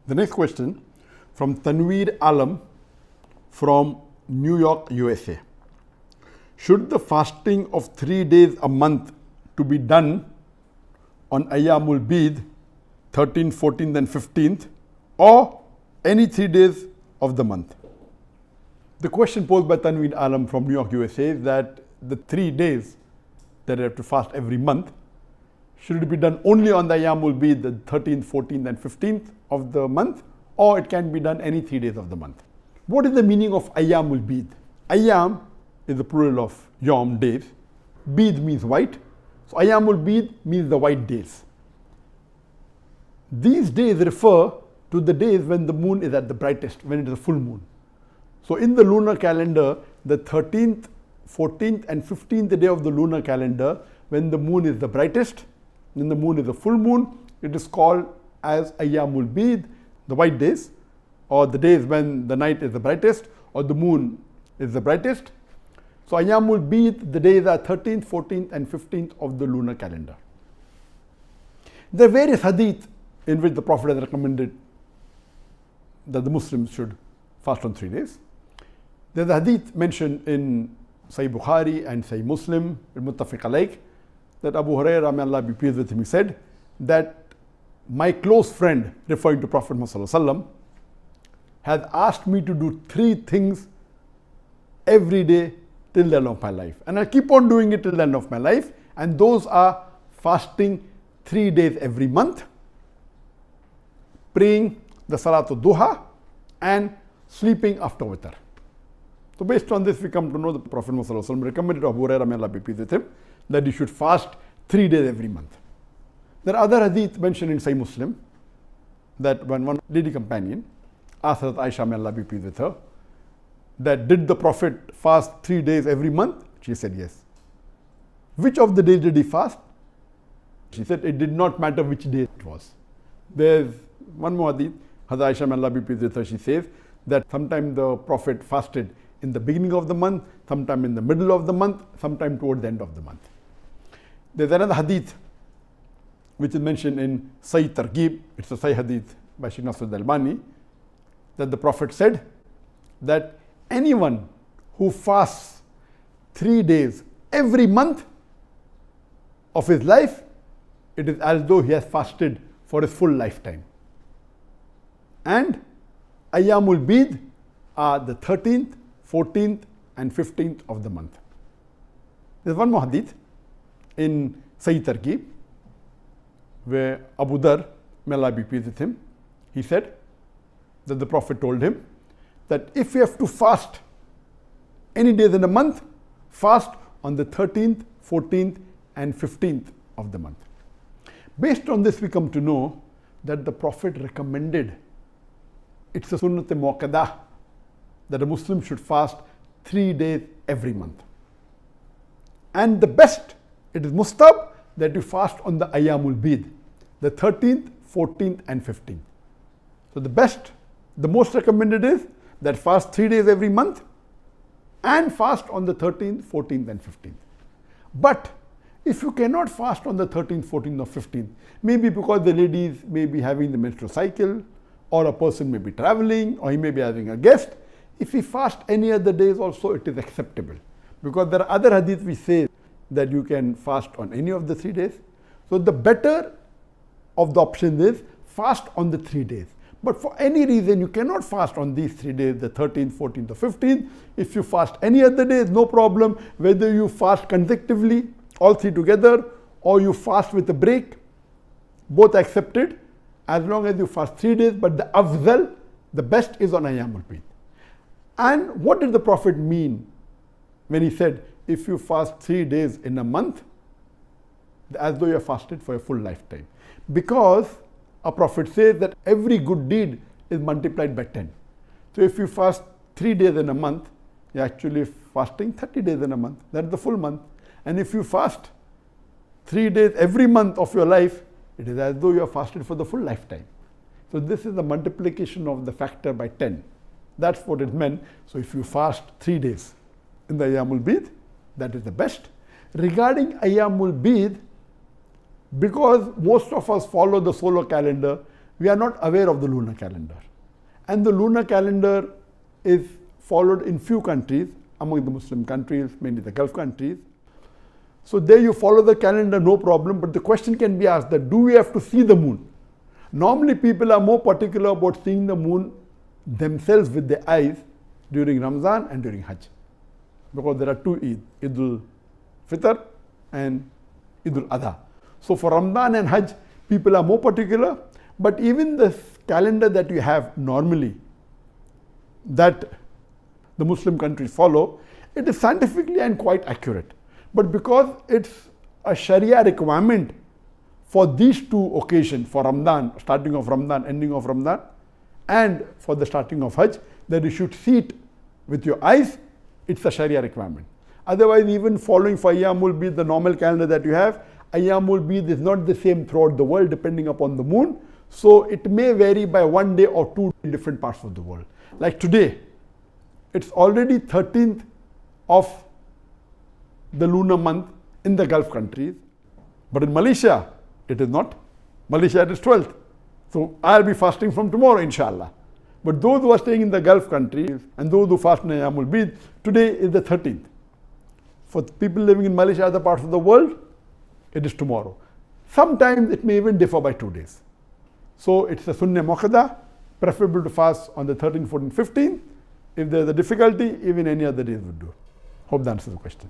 The next question from Tanveer Alam from New York, USA. Should the fasting of 3 days a month to be done on Ayyamul Bid, 13th, 14th and 15th, or any 3 days of the month? The question posed by Tanveer Alam from New York, USA is that the 3 days that I have to fast every month, should it be done only on the Ayyamul Bid, the 13th, 14th and 15th of the month, or it can be done any 3 days of the month? What is the meaning of Ayyamul Bid? Ayyam is the plural of Yom, days. Bid means white. So Ayyamul Bid means the white days. These days refer to the days when the moon is at the brightest, when it is a full moon. So in the lunar calendar, the 13th, 14th and 15th day of the lunar calendar, when the moon is the brightest, when the moon is a full moon, it is called as Ayyamul Bid, the white days, or the days when the night is the brightest or the moon is the brightest. So Ayyamul Bid, the days are 13th, 14th and 15th of the lunar calendar. There are various hadith in which the Prophet has recommended that the Muslims should fast on 3 days. There is a hadith mentioned in Sahih Bukhari and Sahih Muslim, Muttafaq alayh, that Abu Hurairah, may Allah be pleased with him, he said that my close friend, referring to Prophet Muhammad, has asked me to do 3 things every day till the end of my life. And I'll keep on doing it till the end of my life. And those are fasting 3 days every month, praying the Salatul Duha, and sleeping after witr. So based on this, we come to know the Prophet Muhammad recommended Abu Hurairah, may Allah be pleased with him, that he should fast 3 days every month. There are other hadith mentioned in Sahih Muslim that when one lady companion asked Hazrat Aisha, may Allah be pleased with her, that did the Prophet fast 3 days every month? She said yes. Which of the days did he fast? She said it did not matter which day it was. There's one more hadith, Hazrat Aisha, may Allah be pleased with her, she says that sometime the Prophet fasted in the beginning of the month, sometime in the middle of the month, sometime toward the end of the month. There's another hadith which is mentioned in Sahih Targhib, it's a Sahih hadith by Shaykh Nasruddin Albani, that the Prophet said that anyone who fasts 3 days every month of his life, it is as though he has fasted for his full lifetime. And Ayyamul Bid are the 13th, 14th and 15th of the month. There's one more hadith in Sahih Targhib where Abu Dhar, may Allah be pleased with him, he said that the Prophet told him that if you have to fast any days in a month, fast on the 13th, 14th and 15th of the month. Based on this, we come to know that the Prophet recommended, it's a sunnat muakkadah, that a Muslim should fast 3 days every month. And the best, it is mustab, that you fast on the Ayyamul Bid, the 13th, 14th and 15th. So the best, the most recommended is that fast 3 days every month and fast on the 13th, 14th and 15th. But if you cannot fast on the 13th, 14th or 15th, maybe because the ladies may be having the menstrual cycle, or a person may be traveling, or he may be having a guest, if he fast any other days also, it is acceptable. Because there are other hadith which say that you can fast on any of the 3 days. So the better of the options is fast on the 3 days. But for any reason, you cannot fast on these 3 days, the 13th, 14th or 15th. If you fast any other days, no problem. Whether you fast consecutively, all 3 together, or you fast with a break, both accepted, as long as you fast 3 days. But the afzal, the best is on Ayyamul Bid. And what did the Prophet mean when he said, if you fast 3 days in a month, as though you have fasted for a full lifetime? Because a Prophet says that every good deed is multiplied by 10. So if you fast 3 days in a month, you're actually fasting 30 days in a month. That's the full month. And if you fast 3 days every month of your life, it is as though you have fasted for the full lifetime. So this is the multiplication of the factor by 10. That's what it meant. So if you fast 3 days in the Ayyamul Bid, that is the best. Regarding Ayyamul Bid, because most of us follow the solar calendar, we are not aware of the lunar calendar. And the lunar calendar is followed in few countries, among the Muslim countries, mainly the Gulf countries. So there you follow the calendar, no problem, but the question can be asked that do we have to see the moon? Normally people are more particular about seeing the moon themselves with their eyes during Ramzan and during Hajj. Because there are two Eid, Eid al-Fitr and Eid al-Adha. So for Ramadan and Hajj, people are more particular, but even the calendar that you have normally, that the Muslim countries follow, it is scientifically and quite accurate. But because it's a Sharia requirement for these two occasions, for Ramadan, starting of Ramadan, ending of Ramadan, and for the starting of Hajj, that you should see it with your eyes, it's a Sharia requirement. Otherwise, even following for Ayyamul Bid, the normal calendar that you have, Ayyamul Bid is not the same throughout the world depending upon the moon. So it may vary by 1 day or 2 in different parts of the world. Like today, it's already 13th of the lunar month in the Gulf countries. But in Malaysia, it is not. Malaysia, it is 12th. So I'll be fasting from tomorrow, inshallah. But those who are staying in the Gulf countries and those who fast in Ayyamul Bid, today is the 13th. For people living in Malaysia, other parts of the world, it is tomorrow. Sometimes it may even differ by 2 days. So it's a Sunnah Muakkada, preferable to fast on the 13th, 14th, 15th. If there's a difficulty, even any other days would do. Hope that answers the question.